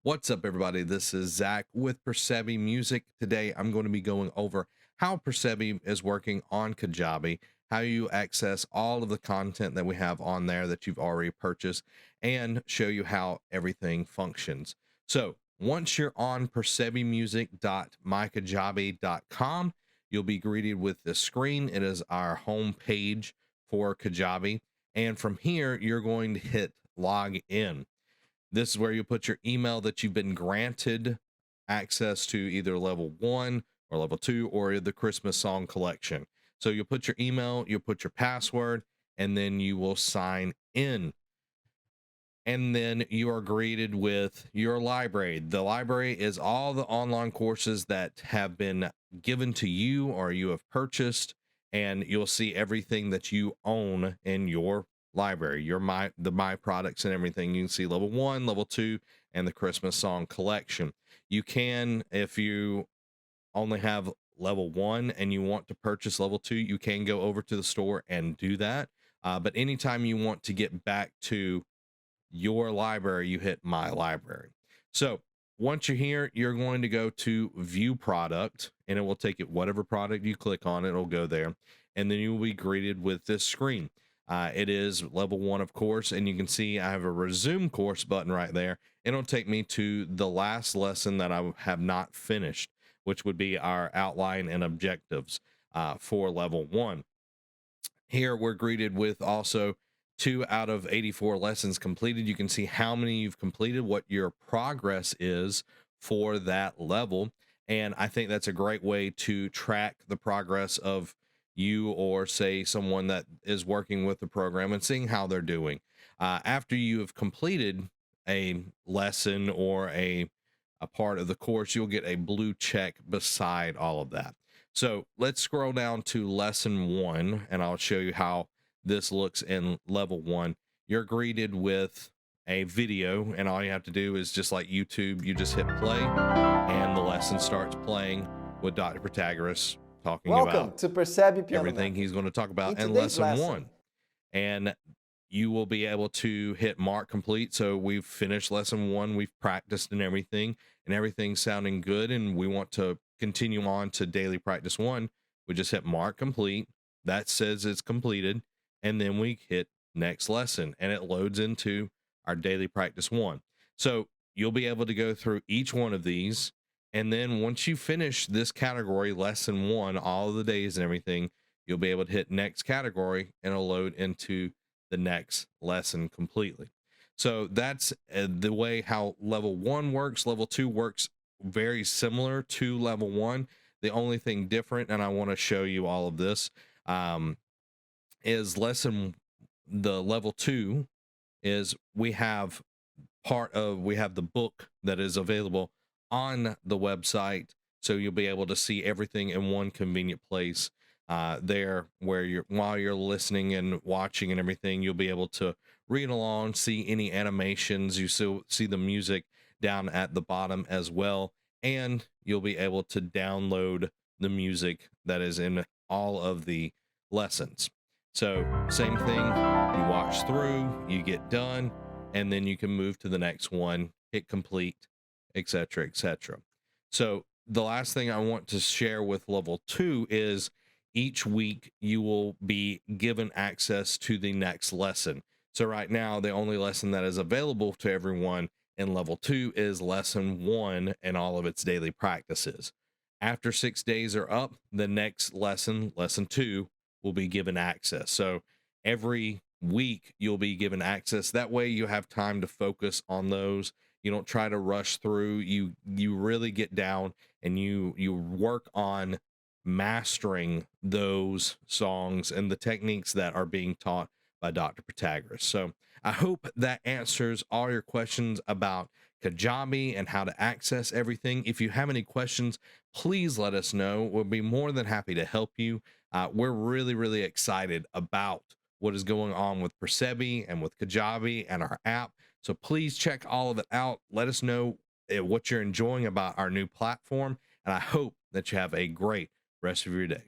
What's up, everybody? This is Zach with Percebe Music. Today, I'm going to be going over how Percebe is working on Kajabi, how you access all of the content that we have on there that you've already purchased, and show you how everything functions. So once you're on percebemusic.mykajabi.com, you'll be greeted with this screen. It is our home page for Kajabi. And from here, you're going to hit log in. This is where you put your email that you've been granted access to either level 1 or level 2 or the Christmas song collection. So you'll put your email, you'll put your password, and then you will sign in. And then you are greeted with your library. The library is all the online courses that have been given to you or you have purchased, and you'll see everything that you own in your library, the my products and everything. You can see level 1, level 2, and the Christmas song collection. You can, if you only have level 1 and you want to purchase level 2, you can go over to the store and do that. But anytime you want to get back to your library, you hit my library. So once you're here, you're going to go to view product, and it will take it whatever product you click on, it'll go there, and then you will be greeted with this screen. It is level 1, of course, and you can see I have a resume course button right there. It'll take me to the last lesson that I have not finished, which would be our outline and objectives for level 1. Here we're greeted with also 2 out of 84 lessons completed. You can see how many you've completed, what your progress is for that level. And I think that's a great way to track the progress of you, or say someone that is working with the program, and seeing how they're doing. After you have completed a lesson or a part of the course, you'll get a blue check beside all of that. So let's scroll down to lesson 1, and I'll show you how this looks in level 1. You're greeted with a video, and all you have to do is, just like YouTube, you just hit play and the lesson starts playing with Dr. Protagoras talking Welcome about to Percebe Piano everything Method. he's going to talk about in today's lesson 1. And you will be able to hit mark complete. So we've finished lesson 1, we've practiced and everything's sounding good, and we want to continue on to daily practice 1. We just hit mark complete. That says it's completed, and then we hit next lesson, and it loads into our daily practice 1. So you'll be able to go through each one of these, and then once you finish this category, lesson 1, all of the days and everything, you'll be able to hit next category, and it'll load into the next lesson completely. So that's the way how level 1 works. Level 2 works very similar to level 1. The only thing different, and I want to show you all of this, is the level 2 is we have the book that is available on the website, so you'll be able to see everything in one convenient place there, where while you're listening and watching and everything, you'll be able to read along, see any animations. You see the music down at the bottom as well, and you'll be able to download the music that is in all of the lessons. So same thing, you watch through, you get done, and then you can move to the next one, hit complete, etc., etc. So the last thing I want to share with level 2 is each week you will be given access to the next lesson. So right now, the only lesson that is available to everyone in level 2 is lesson 1 and all of its daily practices. After 6 days are up, the next lesson, lesson 2, will be given access. So every week you'll be given access. That way you have time to focus on those. You don't try to rush through. You really get down and you work on mastering those songs and the techniques that are being taught by Dr. Protagoras. So I hope that answers all your questions about Kajabi and how to access everything. If you have any questions, please let us know. We'll be more than happy to help you. We're really excited about what is going on with Percebe and with Kajabi and our app. So please check all of it out. Let us know what you're enjoying about our new platform, and I hope that you have a great rest of your day.